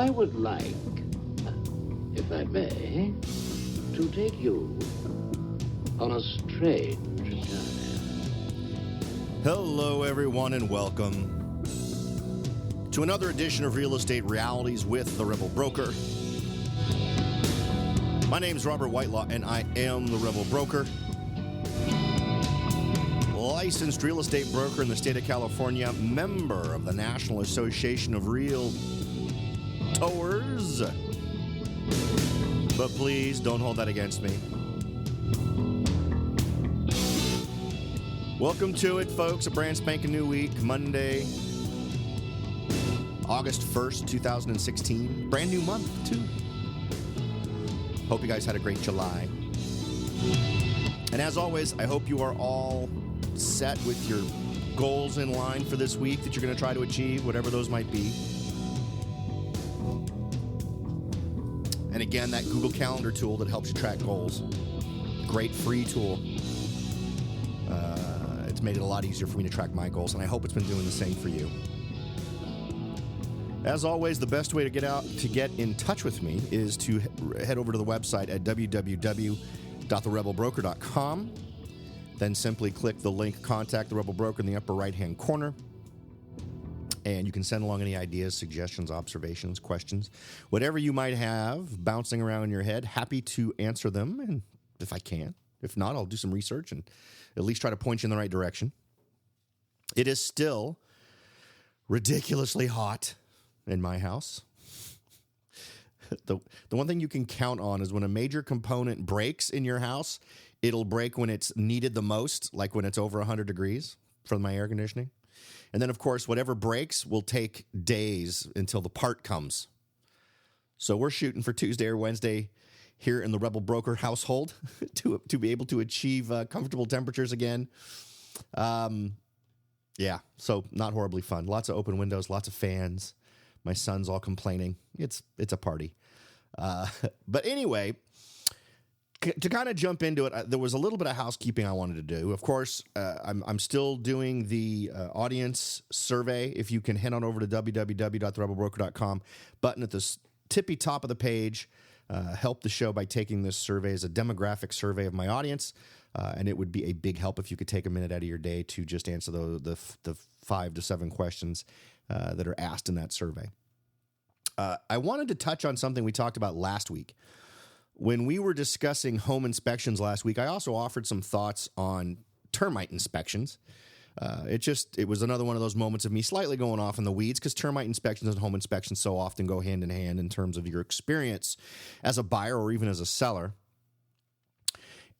I would like, if I may, to take you on a strange journey. Hello, everyone, and welcome to another edition of Real Estate Realities with the Rebel Broker. My name is Robert Whitelaw, and I am the Rebel Broker. Licensed real estate broker in the state of California, member of the National Association of Realtors. But please don't hold that against me. Welcome to it, folks. A brand spanking new week, Monday, August 1st, 2016. Brand new month, too. Hope you guys had a great July. And as always, I hope you are all set with your goals in line for this week that you're going to try to achieve, whatever those might be. And again, that Google Calendar tool that helps you track goals. Great free tool. It's made it a lot easier for me to track my goals, and I hope it's been doing the same for you. As always, the best way to get in touch with me is to head over to the website at www.therebelbroker.com. Then simply click the link Contact the Rebel Broker in the upper right-hand corner. And you can send along any ideas, suggestions, observations, questions, whatever you might have bouncing around in your head. Happy to answer them, and if I can. If not, I'll do some research and at least try to point you in the right direction. It is still ridiculously hot in my house. The one thing you can count on is when a major component breaks in your house, it'll break when it's needed the most, like when it's over 100 degrees from my air conditioning. And then, of course, whatever breaks will take days until the part comes. So we're shooting for Tuesday or Wednesday here in the Rebel Broker household to be able to achieve comfortable temperatures again. Yeah, so not horribly fun. Lots of open windows, lots of fans. My son's all complaining. It's a party. But anyway, to kind of jump into it, there was a little bit of housekeeping I wanted to do. Of course, I'm still doing the audience survey. If you can head on over to www.therebelbroker.com, button at the tippy top of the page, help the show by taking this survey as a demographic survey of my audience. And it would be a big help if you could take a minute out of your day to just answer the 5 to 7 questions that are asked in that survey. I wanted to touch on something we talked about last week. When we were discussing home inspections last week, I also offered some thoughts on termite inspections. It was another one of those moments of me slightly going off in the weeds because termite inspections and home inspections so often go hand in hand in terms of your experience as a buyer or even as a seller.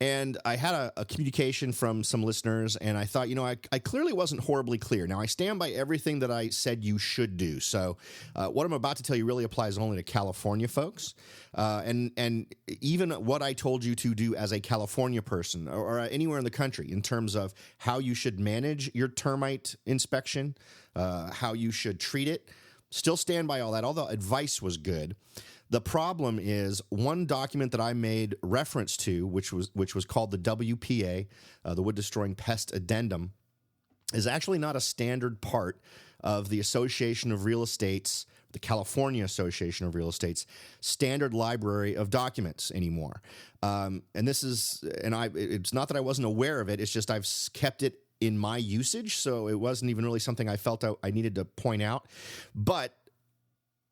And I had a communication from some listeners, and I thought, I clearly wasn't horribly clear. Now, I stand by everything that I said you should do. So what I'm about to tell you really applies only to California folks. And even what I told you to do as a California person or anywhere in the country in terms of how you should manage your termite inspection, how you should treat it, still stand by all that. All the advice was good. The problem is one document that I made reference to, which was called the WPA, the Wood Destroying Pest Addendum, is actually not a standard part of the Association of Real Estate's, the California Association of Real Estate's standard library of documents anymore. It's not that I wasn't aware of it. It's just I've kept it in my usage, so it wasn't even really something I felt I needed to point out. But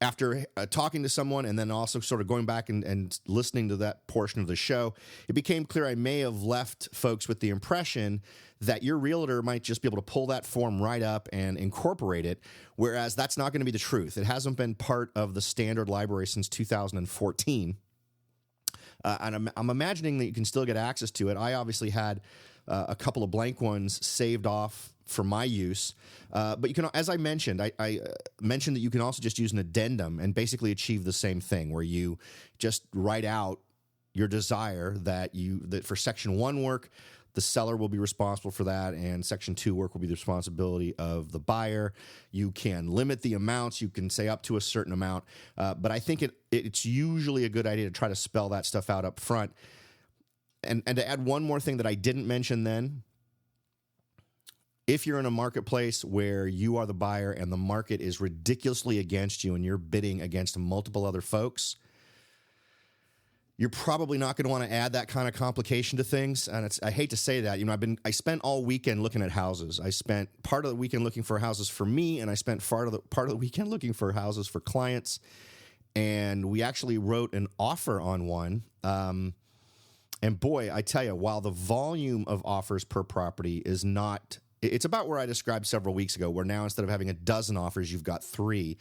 after talking to someone and then also sort of going back and listening to that portion of the show, it became clear I may have left folks with the impression that your realtor might just be able to pull that form right up and incorporate it, whereas that's not going to be the truth. It hasn't been part of the standard library since 2014. And I'm imagining that you can still get access to it. I obviously had a couple of blank ones saved off for my use. But you can, as I mentioned, I mentioned that you can also just use an addendum and basically achieve the same thing, where you just write out your desire that for Section 1 work, the seller will be responsible for that, and Section 2 work will be the responsibility of the buyer. You can limit the amounts. You can say up to a certain amount. But I think it's usually a good idea to try to spell that stuff out up front. And to add one more thing that I didn't mention then, if you're in a marketplace where you are the buyer and the market is ridiculously against you and you're bidding against multiple other folks, you're probably not going to want to add that kind of complication to things. And I hate to say that, I spent all weekend looking at houses. I spent part of the weekend looking for houses for me, and I spent part of the weekend looking for houses for clients. And we actually wrote an offer on one. And boy, I tell you, while the volume of offers per property is not, it's about where I described several weeks ago, where now instead of having a dozen offers, you've got 3,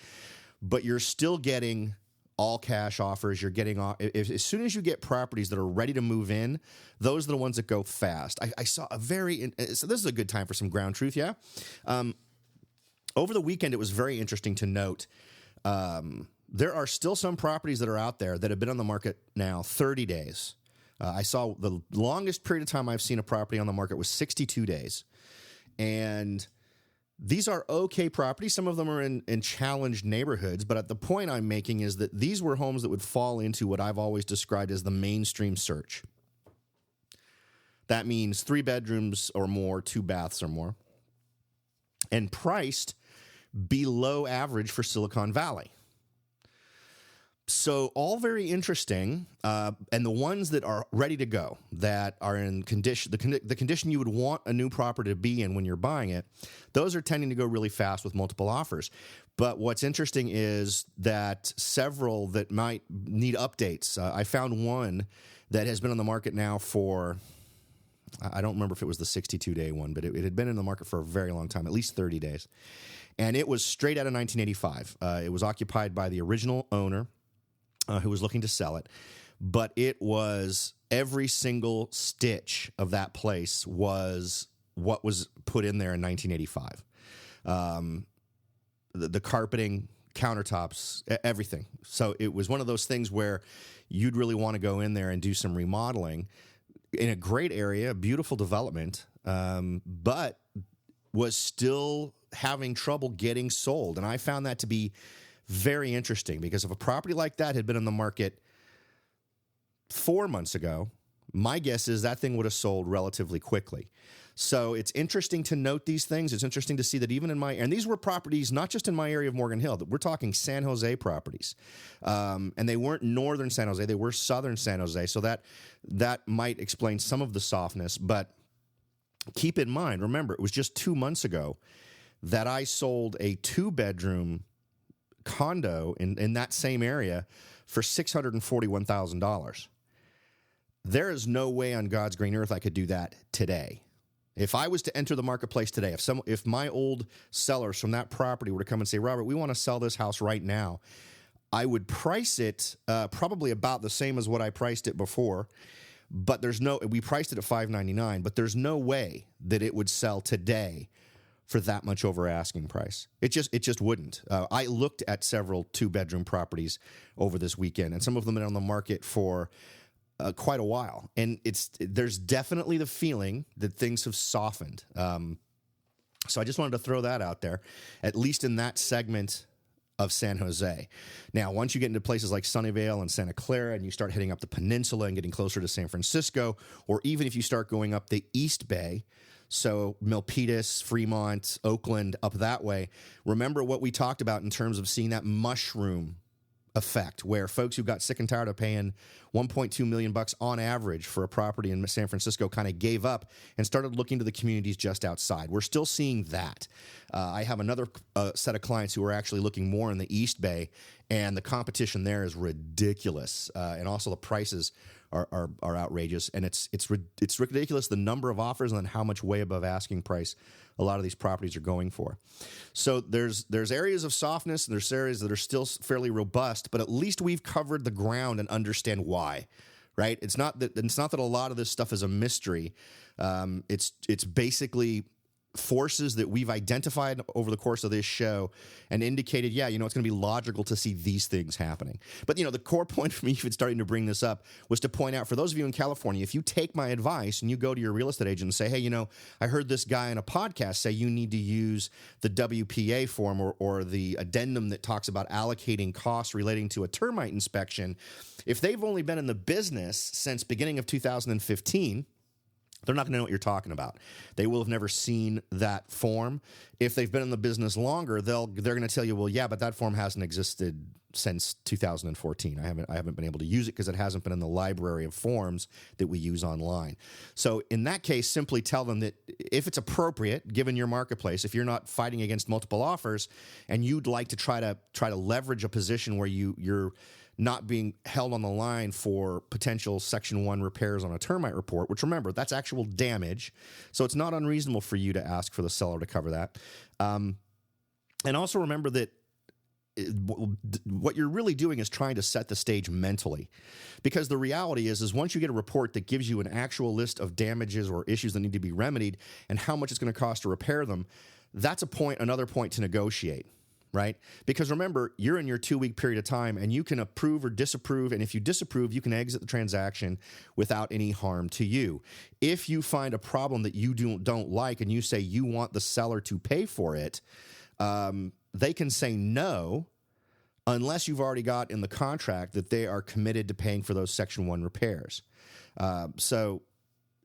but you're still getting all cash offers. You're getting as soon as you get properties that are ready to move in, those are the ones that go fast. I saw so this is a good time for some ground truth. Yeah. Over the weekend, it was very interesting to note, there are still some properties that are out there that have been on the market now 30 days. I saw the longest period of time I've seen a property on the market was 62 days. And these are okay properties. Some of them are in challenged neighborhoods. But the point I'm making is that these were homes that would fall into what I've always described as the mainstream search. That means 3 bedrooms or more, 2 baths or more, and priced below average for Silicon Valley. So all very interesting, and the ones that are ready to go, that are in condition, the condition you would want a new property to be in when you're buying it, those are tending to go really fast with multiple offers. But what's interesting is that several that might need updates. I found one that has been on the market now for, I don't remember if it was the 62-day one, but it had been in the market for a very long time, at least 30 days. And it was straight out of 1985. It was occupied by the original owner, who was looking to sell it, but it was every single stitch of that place was what was put in there in 1985. The carpeting, countertops, everything. So it was one of those things where you'd really want to go in there and do some remodeling in a great area, beautiful development, but was still having trouble getting sold. And I found that to be very interesting, because if a property like that had been on the market 4 months ago, my guess is that thing would have sold relatively quickly. So it's interesting to note these things. It's interesting to see that even in and these were properties not just in my area of Morgan Hill, that we're talking San Jose properties. And they weren't northern San Jose, they were southern San Jose. So that might explain some of the softness. But keep in mind, remember, it was just 2 months ago that I sold a 2-bedroom condo in that same area for $641,000. There is no way on God's green earth I could do that today. If I was to enter the marketplace today, if my old sellers from that property were to come and say, Robert, we want to sell this house right now, I would price it probably about the same as what I priced it before. But we priced it at $599, but there's no way that it would sell today for that much over asking price. It just wouldn't. I looked at several 2-bedroom properties over this weekend, and some of them have been on the market for quite a while. And there's definitely the feeling that things have softened. So I just wanted to throw that out there, at least in that segment of San Jose. Now, once you get into places like Sunnyvale and Santa Clara, and you start heading up the peninsula and getting closer to San Francisco, or even if you start going up the East Bay, so Milpitas, Fremont, Oakland, up that way, remember what we talked about in terms of seeing that mushroom effect, where folks who got sick and tired of paying $1.2 million on average for a property in San Francisco kind of gave up and started looking to the communities just outside. We're still seeing that. I have another set of clients who are actually looking more in the East Bay, and the competition there is ridiculous, and also the prices are outrageous, and it's ridiculous, the number of offers and then how much way above asking price a lot of these properties are going for. So there's areas of softness, and there's areas that are still fairly robust, but at least we've covered the ground and understand why, right? It's not that a lot of this stuff is a mystery. It's basically forces that we've identified over the course of this show and indicated, it's going to be logical to see these things happening. But, the core point for me, even starting to bring this up, was to point out, for those of you in California, if you take my advice and you go to your real estate agent and say, hey, I heard this guy in a podcast say you need to use the WPA form or the addendum that talks about allocating costs relating to a termite inspection, if they've only been in the business since beginning of 2015, They're not going to know what you're talking about. They will have never seen that form. If they've been in the business longer, they're going to tell you, well, yeah, but that form hasn't existed since 2014. I haven't been able to use it because it hasn't been in the library of forms that we use online. So in that case, simply tell them that if it's appropriate, given your marketplace, if you're not fighting against multiple offers and you'd like to try to leverage a position where you're not being held on the line for potential Section 1 repairs on a termite report, which, remember, that's actual damage. So it's not unreasonable for you to ask for the seller to cover that. And also remember that what you're really doing is trying to set the stage mentally, because the reality is once you get a report that gives you an actual list of damages or issues that need to be remedied and how much it's going to cost to repair them, that's another point to negotiate. Right? Because remember, you're in your 2-week period of time and you can approve or disapprove. And if you disapprove, you can exit the transaction without any harm to you. If you find a problem that you don't like and you say you want the seller to pay for it, they can say no unless you've already got in the contract that they are committed to paying for those Section 1 repairs.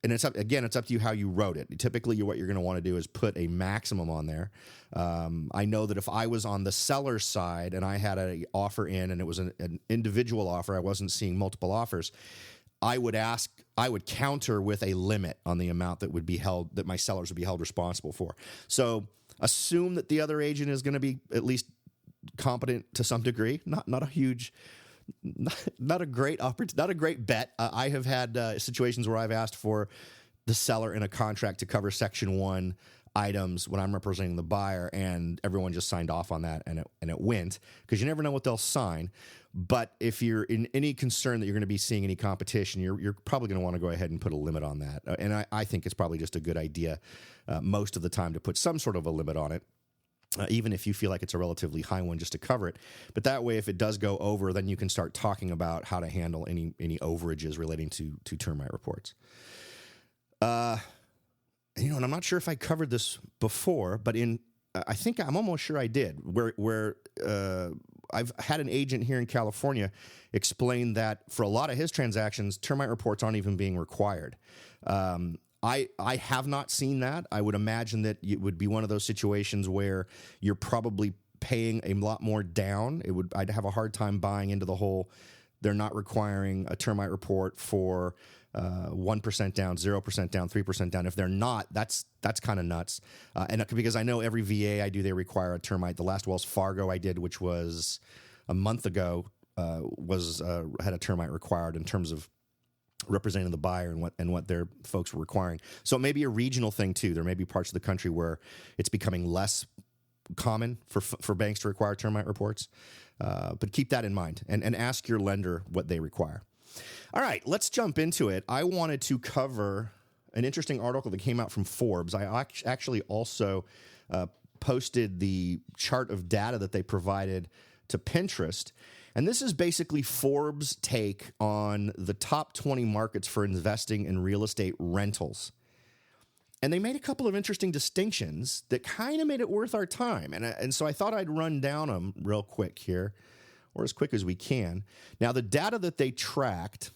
And it's up to you how you wrote it. Typically, what you're going to want to do is put a maximum on there. I know that if I was on the seller's side and I had an offer in and it was an individual offer, I wasn't seeing multiple offers, I would counter with a limit on the amount that would be held, that my sellers would be held responsible for. So assume that the other agent is going to be at least competent to some degree, not a huge. Not a great bet. I have had situations where I've asked for the seller in a contract to cover Section 1 items when I'm representing the buyer, and everyone just signed off on that, and it went, because you never know what they'll sign. But if you're in any concern that you're going to be seeing any competition, you're probably going to want to go ahead and put a limit on that. And I think it's probably just a good idea most of the time to put some sort of a limit on it. Even if you feel like it's a relatively high one, just to cover it. But that way, if it does go over, then you can start talking about how to handle any overages relating to termite reports. And I'm not sure if I covered this before, but I think I'm almost sure I did, where I've had an agent here in California explain that for a lot of his transactions, termite reports aren't even being required. I have not seen that. I would imagine that it would be one of those situations where you're probably paying a lot more down. I'd have a hard time buying into the whole they're not requiring a termite report for 1% down, 0% down, 3% down. If they're not, that's kind of nuts. And because I know every VA I do, they require a termite. The last Wells Fargo I did, which was a month ago, had a termite required in terms of representing the buyer and what their folks were requiring. So it may be a regional thing too. There may be parts of the country where it's becoming less common for banks to require termite reports. But keep that in mind and ask your lender what they require. All right, let's jump into it. I wanted to cover an interesting article that came out from Forbes. I actually also posted the chart of data that they provided to Pinterest. And this is basically Forbes' take on the top 20 markets for investing in real estate rentals. And they made a couple of interesting distinctions that kind of made it worth our time. And so I thought I'd run down them real quick here, or as quick as we can. Now, the data that they tracked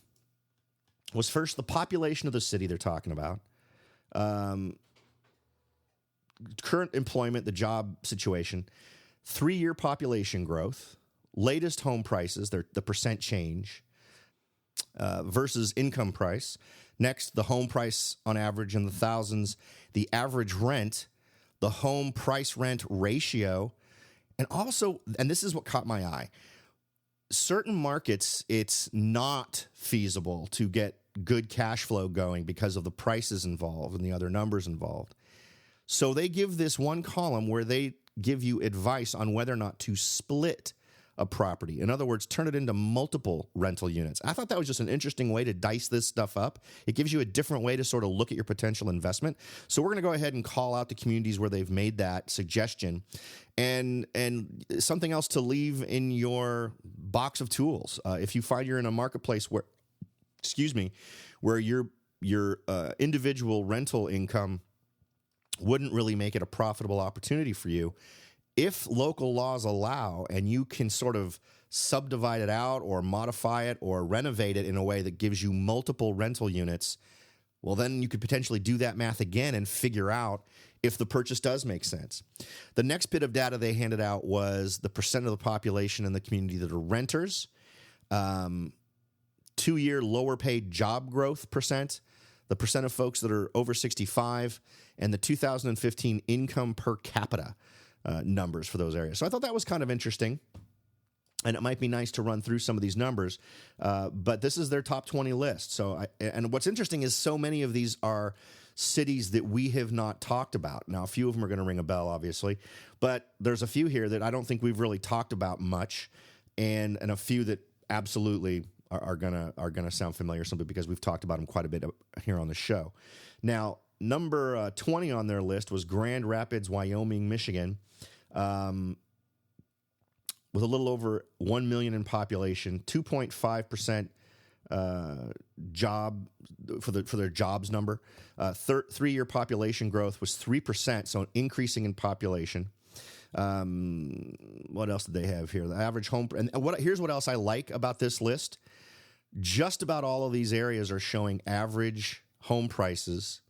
was first the population of the city they're talking about, current employment, the job situation, 3-year population growth, latest home prices, the percent change, versus income price. Next, the home price on average in the thousands, the average rent, the home price rent ratio, and also, and this is what caught my eye, certain markets, it's not feasible to get good cash flow going because of the prices involved and the other numbers involved. So they give this one column where they give you advice on whether or not to split a property. In other words, turn it into multiple rental units. I thought that was just an interesting way to dice this stuff up. It gives you a different way to sort of look at your potential investment. So we're going to go ahead and call out the communities where they've made that suggestion, and something else to leave in your box of tools. If you find you're in a marketplace where, where your individual rental income wouldn't really make it a profitable opportunity for you, if local laws allow and you can sort of subdivide it out or modify it or renovate it in a way that gives you multiple rental units, Well, then you could potentially do that math again and figure out if the purchase does make sense. The next bit of data they handed out was the percent of the population in the community that are renters, 2-year lower paid job growth percent, the percent of folks that are over 65, and the 2015 income per capita numbers for those areas. So I thought that was kind of interesting. And it might be nice to run through some of these numbers, but this is their top 20 list. And what's interesting is so many of these are cities that we have not talked about. Now, a few of them are going to ring a bell, obviously, but there's a few here that I don't think we've really talked about much, and a few that absolutely are gonna sound familiar simply because we've talked about them quite a bit here on the show. Now, number 20 on their list was Grand Rapids, Wyoming, Michigan. With a little over 1 million in population, 2.5% job for their jobs number. 3-year population growth was 3%, so increasing in population. What else did they have here? The average home, and here's what else I like about this list. Just about all of these areas are showing average home prices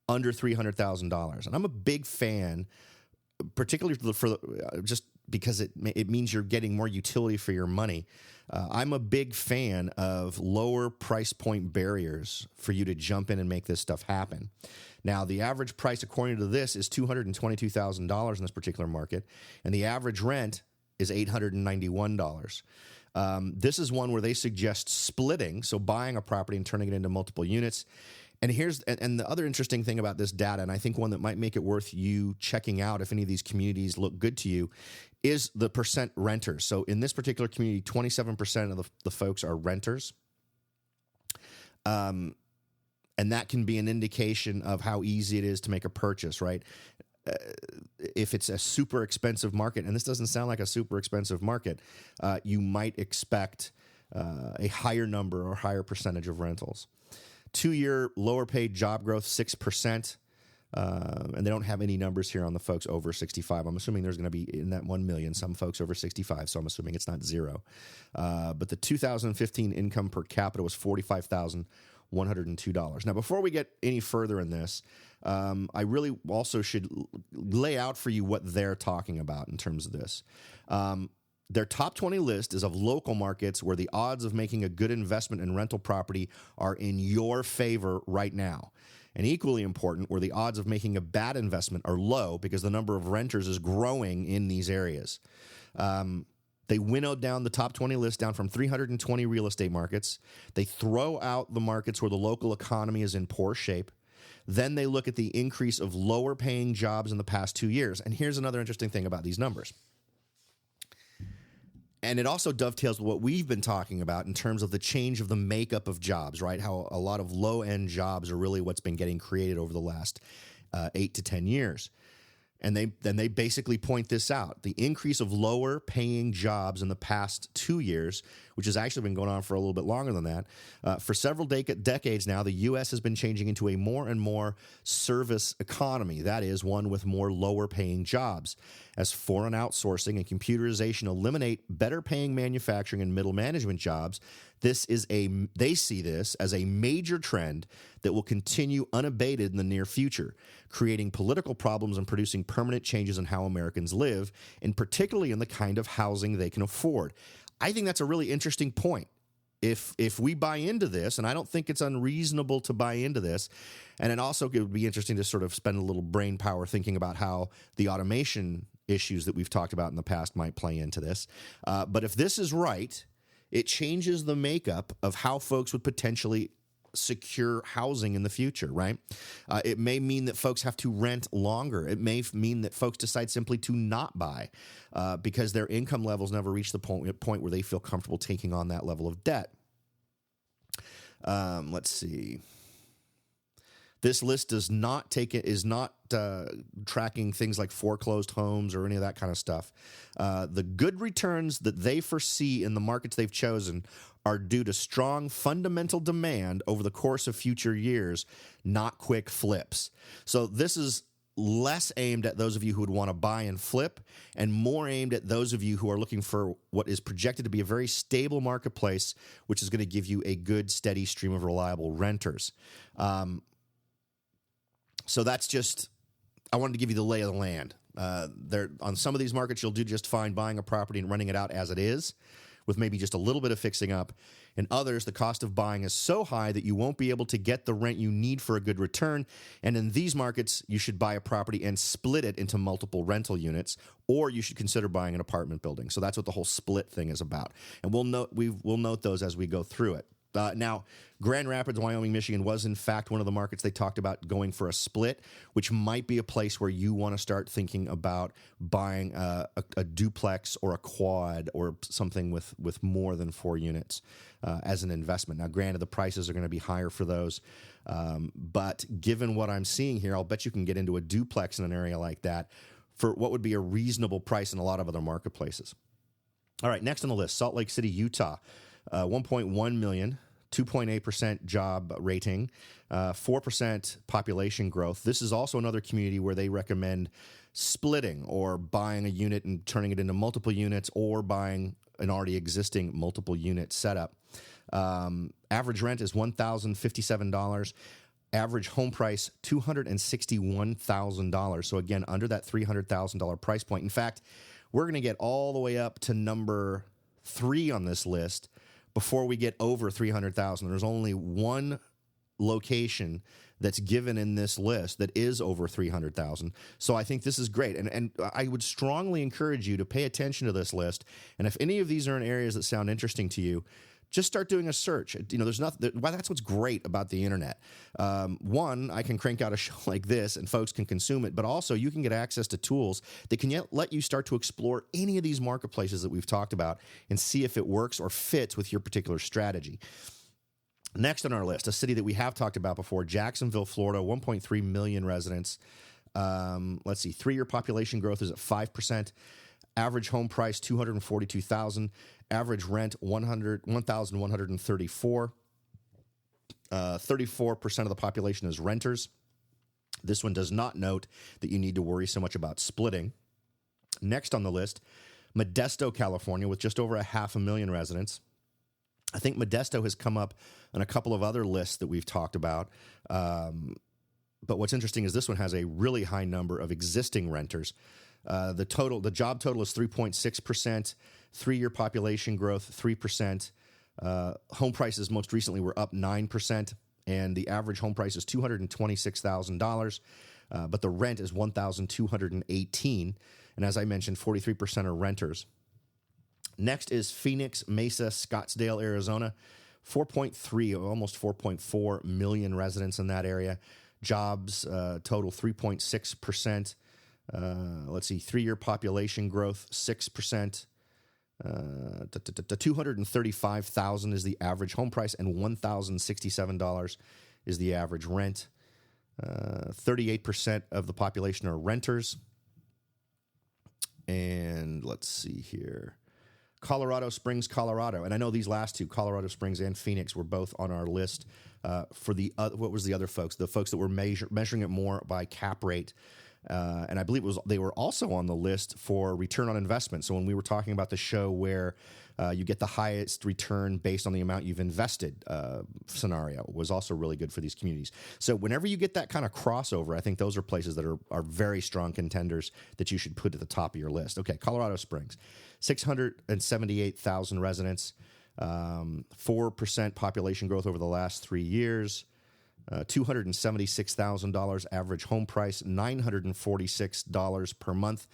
under $300,000, and I'm a big fan, particularly for just because it means you're getting more utility for your money. I'm a big fan of lower price point barriers for you to jump in and make this stuff happen. Now, the average price, according to this, is $222,000 in this particular market, and the average rent is $891. This is one where they suggest splitting, so buying a property and turning it into multiple units. And the other interesting thing about this data, and I think one that might make it worth you checking out if any of these communities look good to you, is the percent renters. So in this particular community, 27% of the folks are renters. And that can be an indication of how easy it is to make a purchase, right? If it's a super expensive market, and this doesn't sound like a super expensive market, you might expect a higher number or higher percentage of rentals. 2-year lower paid job growth, 6%. And they don't have any numbers here on the folks over 65. I'm assuming there's going to be in that 1 million, some folks over 65, so I'm assuming it's not zero. But the 2015 income per capita was $45,102. Now, before we get any further in this, I really also should lay out for you what they're talking about in terms of this. Their top 20 list is of local markets where the odds of making a good investment in rental property are in your favor right now. And equally important, where the odds of making a bad investment are low because the number of renters is growing in these areas. They winnowed down the top 20 list down from 320 real estate markets. They throw out the markets where the local economy is in poor shape. Then they look at the increase of lower paying jobs in the past 2 years. And here's another interesting thing about these numbers. And it also dovetails with what we've been talking about in terms of the change of the makeup of jobs, right? How a lot of low-end jobs are really what's been getting created over the last 8 to 10 years. And they basically point this out. The increase of lower paying jobs in the past 2 years, which has actually been going on for a little bit longer than that. For several decades now, the U.S. has been changing into a more and more service economy. That is, one with more lower paying jobs. As foreign outsourcing and computerization eliminate better paying manufacturing and middle management jobs, they see this as a major trend that will continue unabated in the near future, creating political problems and producing permanent changes in how Americans live, and particularly in the kind of housing they can afford. I think that's a really interesting point. If we buy into this, and I don't think it's unreasonable to buy into this, and it would be interesting to sort of spend a little brain power thinking about how the automation issues that we've talked about in the past might play into this. But if this is right, it changes the makeup of how folks would potentially secure housing in the future, right? It may mean that folks have to rent longer. It may mean that folks decide simply to not buy because their income levels never reach the point where they feel comfortable taking on that level of debt. Let's see. This list is not tracking things like foreclosed homes or any of that kind of stuff. The good returns that they foresee in the markets they've chosen are due to strong fundamental demand over the course of future years, not quick flips. So this is less aimed at those of you who would want to buy and flip, and more aimed at those of you who are looking for what is projected to be a very stable marketplace, which is going to give you a good, steady stream of reliable renters. So that's just, I wanted to give you the lay of the land. There on some of these markets, you'll do just fine buying a property and renting it out as it is, with maybe just a little bit of fixing up. In others, the cost of buying is so high that you won't be able to get the rent you need for a good return. And in these markets, you should buy a property and split it into multiple rental units, or you should consider buying an apartment building. So that's what the whole split thing is about. And we'll note those as we go through it. Now, Grand Rapids, Wyoming, Michigan was in fact one of the markets they talked about going for a split, which might be a place where you want to start thinking about buying a duplex or a quad or something with more than 4 units as an investment. Now, granted, the prices are going to be higher for those, but given what I'm seeing here, I'll bet you can get into a duplex in an area like that for what would be a reasonable price in a lot of other marketplaces. All right, next on the list, Salt Lake City, Utah, 1.1 million. 2.8% job rating, 4% population growth. This is also another community where they recommend splitting or buying a unit and turning it into multiple units, or buying an already existing multiple unit setup. Average rent is $1,057. Average home price, $261,000. So again, under that $300,000 price point. In fact, we're going to get all the way up to number 3 on this list before we get over 300,000. There's only one location that's given in this list that is over 300,000. So I think this is great. And I would strongly encourage you to pay attention to this list. And if any of these are in areas that sound interesting to you, just start doing a search. You know, there's nothing. Well, that's what's great about the internet. One, I can crank out a show like this, and folks can consume it. But also, you can get access to tools that can let you start to explore any of these marketplaces that we've talked about and see if it works or fits with your particular strategy. Next on our list, a city that we have talked about before, Jacksonville, Florida, 1.3 million residents. Let's see, 3-year population growth is at 5%. Average home price, $242,000. Average rent, $1,134. 34% of the population is renters. This one does not note that you need to worry so much about splitting. Next on the list, Modesto, California, with just over 500,000 residents. I think Modesto has come up on a couple of other lists that we've talked about. But what's interesting is this one has a really high number of existing renters. The job total is 3.6%, 3-year population growth 3%. Home prices most recently were up 9%, and the average home price is $226,000, but the rent is $1,218, and as I mentioned, 43% are renters. Next is Phoenix, Mesa, Scottsdale, Arizona, 4.3, almost 4.4 million residents in that area. Jobs total 3.6%. Let's see, 3-year population growth, 6%. 235,000 is the average home price, and $1,067 is the average rent. 38% of the population are renters. And let's see here. Colorado Springs, Colorado. And I know these last two, Colorado Springs and Phoenix, were both on our list for the what was the other folks? The folks that were measuring it more by cap rate. And I believe they were also on the list for return on investment. So when we were talking about the show where you get the highest return based on the amount you've invested scenario, was also really good for these communities. So whenever you get that kind of crossover, I think those are places that are very strong contenders that you should put at the top of your list. Okay, Colorado Springs, 678,000 residents, 4% population growth over the last 3 years. $276,000 average home price, $946 per month.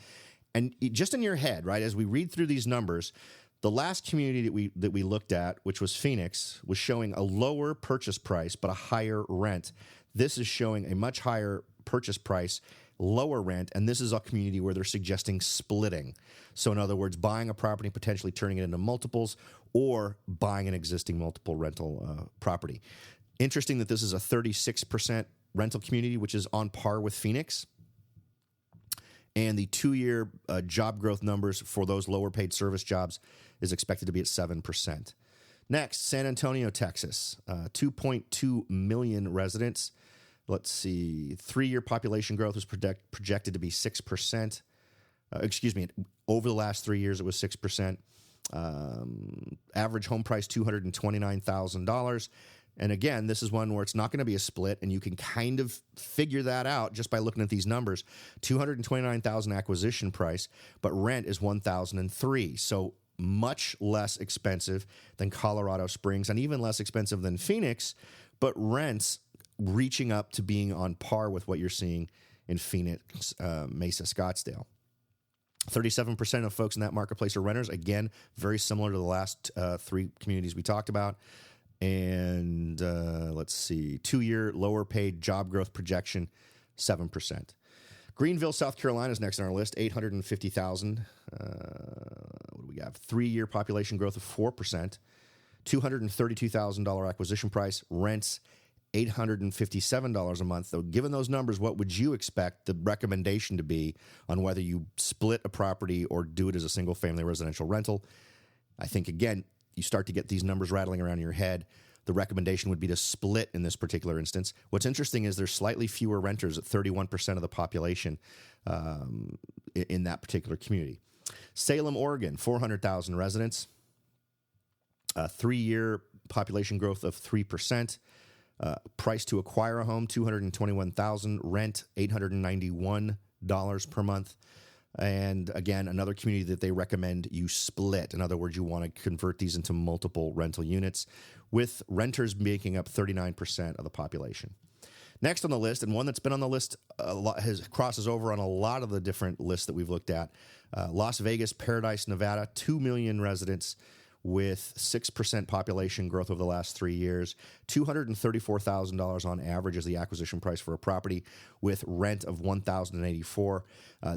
And just in your head, right, as we read through these numbers, the last community that we looked at, which was Phoenix, was showing a lower purchase price but a higher rent. This is showing a much higher purchase price, lower rent, and this is a community where they're suggesting splitting. So in other words, buying a property, potentially turning it into multiples, or buying an existing multiple rental property. Interesting that this is a 36% rental community, which is on par with Phoenix. And the 2-year job growth numbers for those lower paid service jobs is expected to be at 7%. Next, San Antonio, Texas, 2.2 million residents. Let's see, 3-year population growth was projected to be 6%. Over the last 3 years, it was 6%. Average home price, $229,000. And again, this is one where it's not going to be a split, and you can kind of figure that out just by looking at these numbers. $229,000 acquisition price, but rent is $1,003. So much less expensive than Colorado Springs and even less expensive than Phoenix, but rents reaching up to being on par with what you're seeing in Phoenix, Mesa, Scottsdale. 37% of folks in that marketplace are renters. Again, very similar to the last three communities we talked about. And let's see, 2-year lower paid job growth projection, 7%. Greenville, South Carolina is next on our list, 850,000. What do we have? 3-year population growth of 4%, $232,000 acquisition price, rents $857 a month. Though, given those numbers, what would you expect the recommendation to be on whether you split a property or do it as a single-family residential rental? I think, again, you start to get these numbers rattling around in your head. The recommendation would be to split in this particular instance. What's interesting is there's slightly fewer renters at 31% of the population in that particular community. Salem, Oregon, 400,000 residents, 3-year population growth of 3%. Price to acquire a home, $221,000. Rent, $891 per month. And again, another community that they recommend you split. In other words, you want to convert these into multiple rental units, with renters making up 39% of the population. Next on the list, and one that's been on the list a lot, crosses over on a lot of the different lists that we've looked at, Las Vegas, Paradise, Nevada, 2 million residents with 6% population growth over the last 3 years. $234,000 on average is the acquisition price for a property, with rent of $1,084.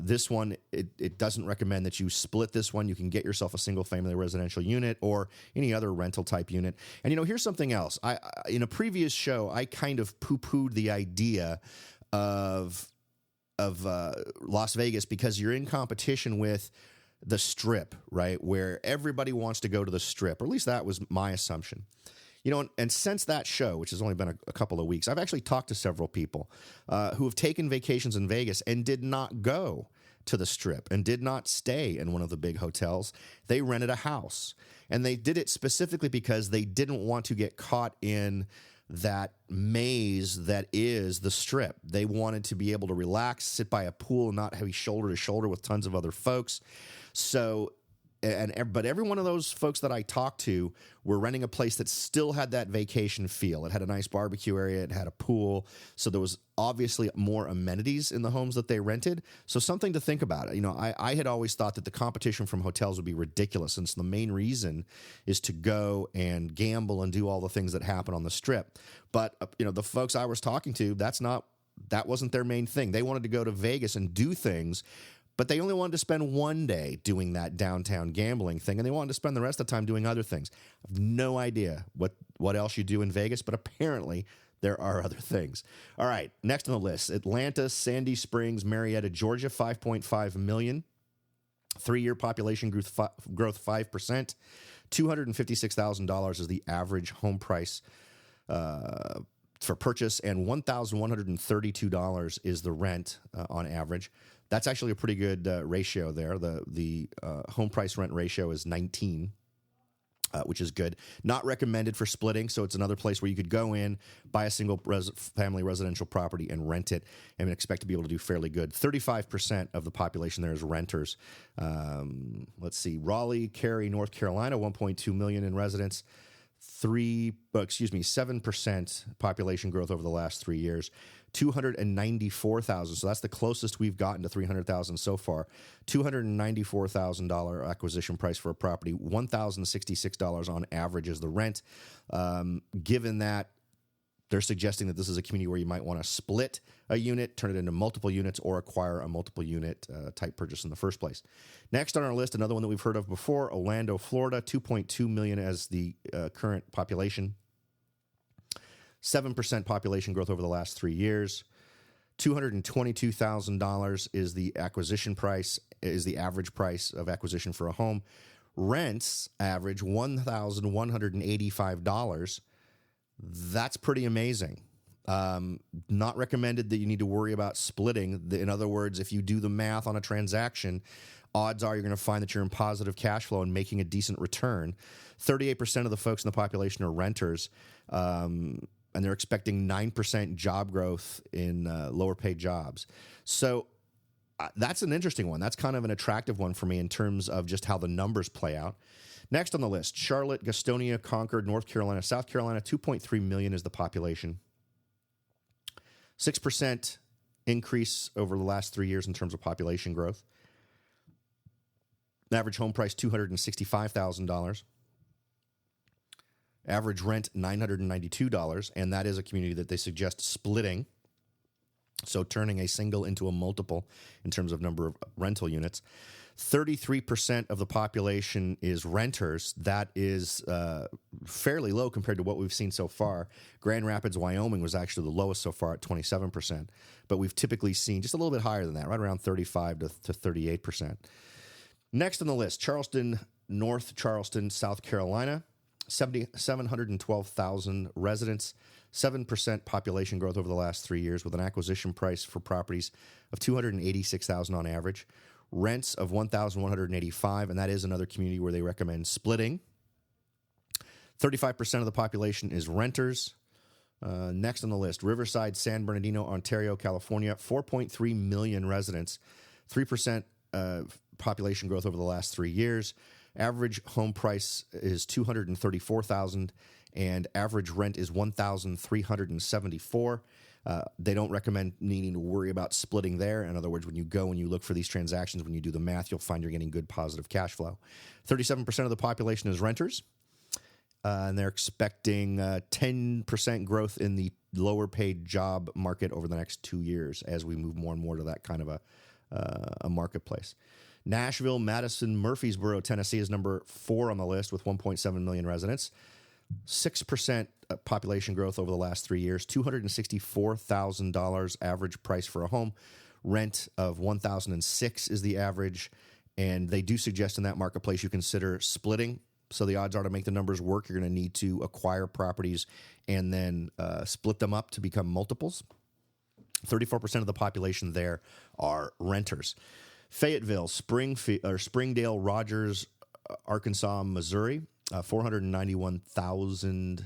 This one, it doesn't recommend that you split this one. You can get yourself a single-family residential unit or any other rental type unit. And, here's something else. I in a previous show, I kind of poo-pooed the idea of Las Vegas because you're in competition with the Strip, right, where everybody wants to go to the Strip, or at least that was my assumption. And since that show, which has only been a couple of weeks, I've actually talked to several people who have taken vacations in Vegas and did not go to the Strip and did not stay in one of the big hotels. They rented a house, and they did it specifically because they didn't want to get caught in that maze that is the Strip. They wanted to be able to relax, sit by a pool, and not be shoulder to shoulder with tons of other folks. So, but every one of those folks that I talked to were renting a place that still had that vacation feel. It had a nice barbecue area. It had a pool. So there was obviously more amenities in the homes that they rented. So something to think about. I had always thought that the competition from hotels would be ridiculous, since the main reason is to go and gamble and do all the things that happen on the Strip. But, the folks I was talking to, that wasn't their main thing. They wanted to go to Vegas and do things, but they only wanted to spend one day doing that downtown gambling thing, and they wanted to spend the rest of the time doing other things. I have no idea what else you do in Vegas, but apparently there are other things. All right, next on the list, Atlanta, Sandy Springs, Marietta, Georgia, 5.5 million. 3-year population growth 5%. $256,000 is the average home price for purchase, and $1,132 is the rent on average. That's actually a pretty good ratio there. The home price rent ratio is 19, which is good. Not recommended for splitting, so it's another place where you could go in, buy a single family residential property and rent it, and expect to be able to do fairly good. 35% of the population there is renters. Let's see, Raleigh, Cary, North Carolina, 1.2 million in residents. 7% population growth over the last 3 years. 294,000. So that's the closest we've gotten to 300,000 so far. $294,000 acquisition price for a property. $1,066 on average is the rent. Given that, they're suggesting that this is a community where you might want to split a unit, turn it into multiple units, or acquire a multiple unit type purchase in the first place. Next on our list, another one that we've heard of before, Orlando, Florida, 2.2 million as the current population. 7% population growth over the last 3 years. $222,000 is the acquisition price, is the average price of acquisition for a home. Rents average $1,185. That's pretty amazing. Not recommended that you need to worry about splitting. In other words, if you do the math on a transaction, odds are you're going to find that you're in positive cash flow and making a decent return. 38% of the folks in the population are renters, and they're expecting 9% job growth in lower paid jobs. So that's an interesting one. That's kind of an attractive one for me in terms of just how the numbers play out. Next on the list, Charlotte, Gastonia, Concord, North Carolina, South Carolina, 2.3 million is the population. 6% increase over the last 3 years in terms of population growth. Average home price, $265,000. Average rent, $992, and that is a community that they suggest splitting, so turning a single into a multiple in terms of number of rental units. 33% of the population is renters. That is fairly low compared to what we've seen so far. Grand Rapids, Wyoming was actually the lowest so far at 27%, but we've typically seen just a little bit higher than that, right around 35 to 38%. Next on the list, Charleston, North Charleston, South Carolina, 712,000 residents, 7% population growth over the last 3 years with an acquisition price for properties of $286,000 on average. Rents of $1,185, and that is another community where they recommend splitting. 35% of the population is renters. Next on the list, Riverside, San Bernardino, Ontario, California, 4.3 million residents, 3% population growth over the last 3 years. Average home price is $234,000, and average rent is $1,374. They don't recommend needing to worry about splitting there. In other words, when you go and you look for these transactions, when you do the math, you'll find you're getting good positive cash flow. 37% of the population is renters, and they're expecting 10% growth in the lower paid job market over the next 2 years as we move more and more to that kind of a marketplace. Nashville, Madison, Murfreesboro, Tennessee is number 4 on the list with 1.7 million residents. 6% population growth over the last 3 years, $264,000 average price for a home. Rent of $1,006 is the average, and they do suggest in that marketplace you consider splitting. So the odds are to make the numbers work, you're going to need to acquire properties and then split them up to become multiples. 34% of the population there are renters. Fayetteville, Springdale, Rogers, Arkansas, Missouri, 491,000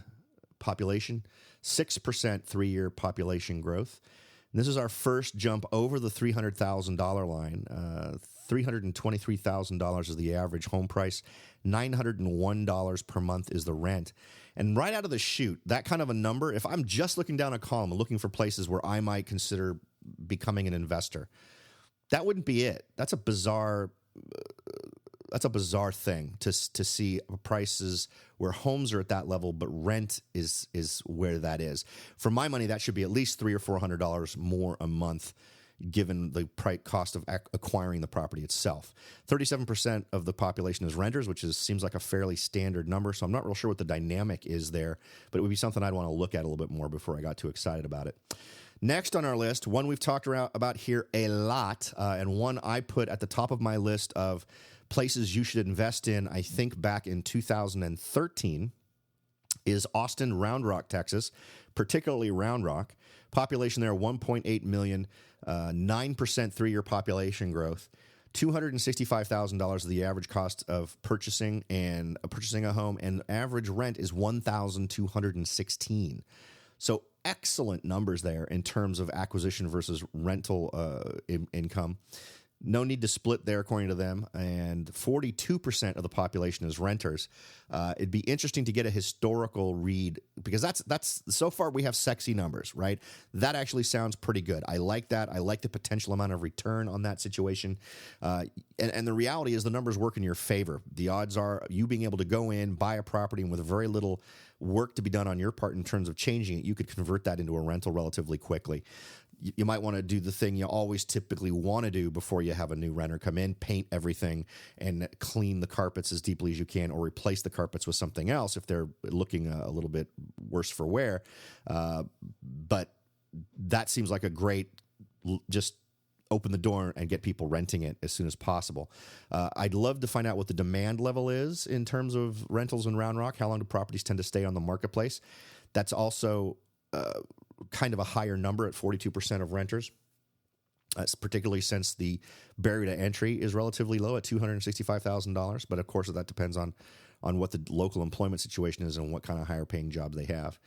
population, 6% 3-year population growth. And this is our first jump over the $300,000 line. $323,000 is the average home price. $901 per month is the rent. And right out of the chute, that kind of a number, if I'm just looking down a column and looking for places where I might consider becoming an investor, that wouldn't be it. That's a bizarre thing to see prices where homes are at that level, but rent is where that is. For my money, that should be at least $300 or $400 more a month, given the cost of acquiring the property itself. 37% of the population is renters, which seems like a fairly standard number. So I'm not real sure what the dynamic is there, but it would be something I'd want to look at a little bit more before I got too excited about it. Next on our list, one we've talked about here a lot, and one I put at the top of my list of places you should invest in, I think back in 2013, is Austin, Round Rock, Texas, particularly Round Rock. Population there, 1.8 million, 9% 3-year population growth. $265,000 is the average cost of purchasing a home, and average rent is $1,216. So excellent numbers there in terms of acquisition versus rental income. No need to split there, according to them, and 42% of the population is renters. It'd be interesting to get a historical read, because that's so far we have sexy numbers, right? That actually sounds pretty good. I like that. I like the potential amount of return on that situation. And the reality is the numbers work in your favor. The odds are you being able to go in, buy a property, and with very little work to be done on your part in terms of changing it, you could convert that into a rental relatively quickly. You might want to do the thing you always typically want to do before you have a new renter come in, paint everything and clean the carpets as deeply as you can, or replace the carpets with something else if they're looking a little bit worse for wear. But that seems like a great, just open the door and get people renting it as soon as possible. I'd love to find out what the demand level is in terms of rentals in Round Rock. How long do properties tend to stay on the marketplace? That's also kind of a higher number at 42% of renters. Particularly since the barrier to entry is relatively low at $265,000. But of course, that depends on what the local employment situation is and what kind of higher paying job they have.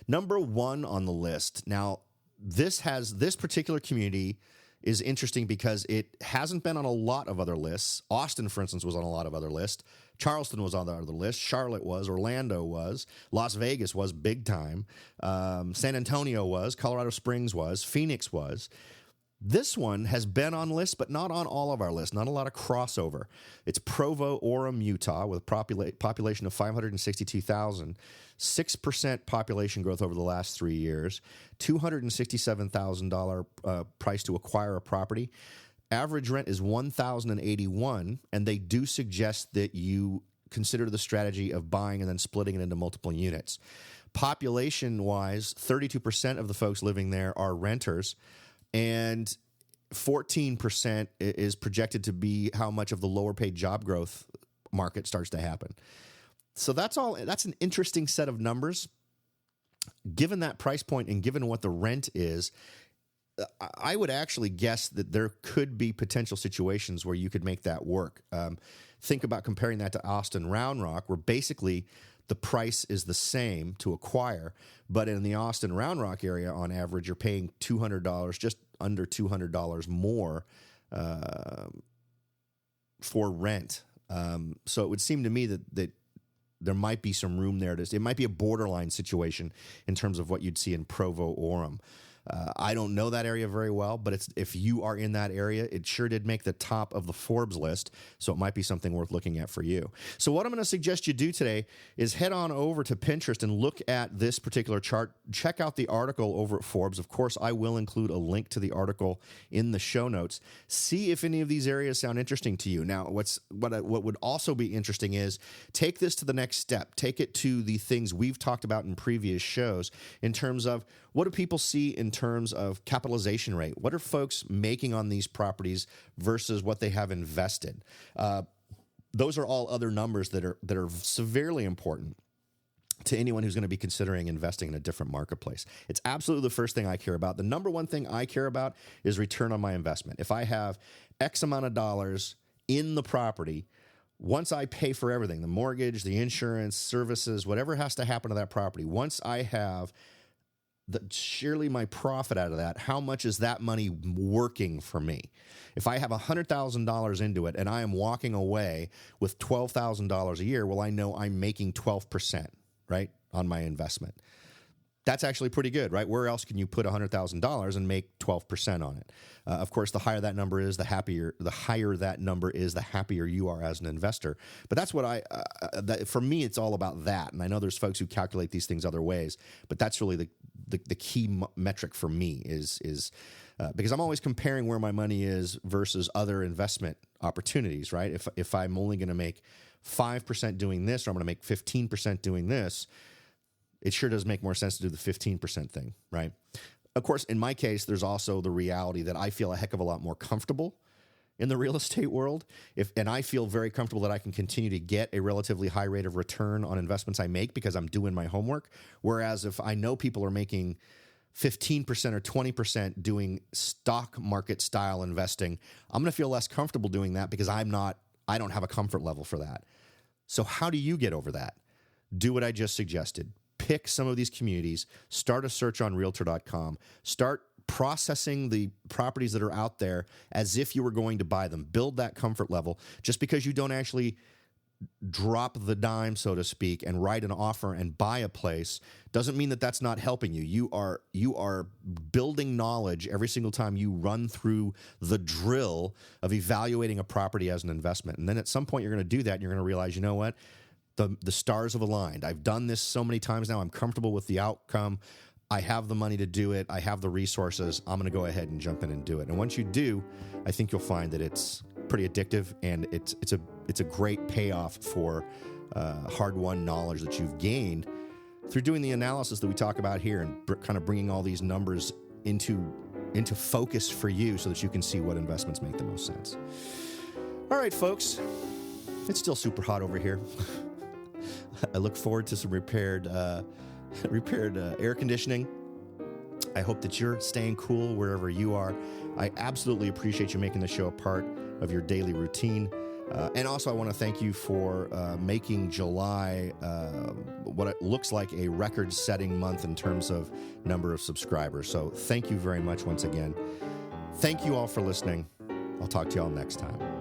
Number one on the list. Now, this particular community is interesting because it hasn't been on a lot of other lists. Austin, for instance, was on a lot of other lists. Charleston was on the other list. Charlotte was. Orlando was. Las Vegas was big time. San Antonio was. Colorado Springs was. Phoenix was. This one has been on lists, but not on all of our lists. Not a lot of crossover. It's Provo, Orem, Utah, with a population of 562,000, 6% population growth over the last 3 years, $267,000 price to acquire a property. Average rent is $1,081, and they do suggest that you consider the strategy of buying and then splitting it into multiple units. Population-wise, 32% of the folks living there are renters, and 14% is projected to be how much of the lower paid job growth market starts to happen. So that's an interesting set of numbers. Given that price point and given what the rent is, I would actually guess that there could be potential situations where you could make that work. Think about comparing that to Austin Round Rock, where basically the price is the same to acquire, but in the Austin Round Rock area, on average, you're paying $200, just under $200 more for rent. So it would seem to me that there might be some room there. It might be a borderline situation in terms of what you'd see in Provo, Orem. I don't know that area very well, but if you are in that area, it sure did make the top of the Forbes list, so it might be something worth looking at for you. So what I'm going to suggest you do today is head on over to Pinterest and look at this particular chart. Check out the article over at Forbes. Of course, I will include a link to the article in the show notes. See if any of these areas sound interesting to you. Now, what would also be interesting is take this to the next step. Take it to the things we've talked about in previous shows in terms of what do people see in terms of capitalization rate? What are folks making on these properties versus what they have invested? Those are all other numbers that are severely important to anyone who's going to be considering investing in a different marketplace. It's absolutely the first thing I care about. The number one thing I care about is return on my investment. If I have X amount of dollars in the property, once I pay for everything, the mortgage, the insurance, services, whatever has to happen to that property, once I have surely my profit out of that, how much is that money working for me? If I have $100,000 into it and I am walking away with $12,000 a year, well, I know I'm making 12%, right, on my investment. That's actually pretty good, right? Where else can you put $100,000 and make 12% on it? Of course, the higher that number is, the higher that number is, the happier you are as an investor. But that's what for me, it's all about that. And I know there's folks who calculate these things other ways, but that's really the key metric for me is because I'm always comparing where my money is versus other investment opportunities, right? If I'm only going to make 5% doing this, or I'm going to make 15% doing this, it sure does make more sense to do the 15% thing, right? Of course, in my case, there's also the reality that I feel a heck of a lot more comfortable in the real estate world, and I feel very comfortable that I can continue to get a relatively high rate of return on investments I make because I'm doing my homework. Whereas if I know people are making 15% or 20% doing stock market style investing, I'm going to feel less comfortable doing that because I don't have a comfort level for that. So how do you get over that? Do what I just suggested. Pick some of these communities, start a search on Realtor.com, start processing the properties that are out there as if you were going to buy them. Build that comfort level. Just because you don't actually drop the dime, so to speak, and write an offer and buy a place doesn't mean that that's not helping you. You are building knowledge every single time you run through the drill of evaluating a property as an investment. And then at some point you're going to do that and you're going to realize, you know what? The stars have aligned. I've done this so many times now. I'm comfortable with the outcome. I have the money to do it. I have the resources. I'm going to go ahead and jump in and do it. And once you do, I think you'll find that it's pretty addictive and it's a great payoff for hard-won knowledge that you've gained through doing the analysis that we talk about here and kind of bringing all these numbers into focus for you so that you can see what investments make the most sense. All right, folks. It's still super hot over here. I look forward to some repaired air conditioning I hope that you're staying cool wherever you are. I absolutely appreciate you making the show a part of your daily routine. And also, I want to thank you for making July what it looks like a record-setting month in terms of number of subscribers. So thank you very much once again. Thank you all for listening. I'll talk to you all next time.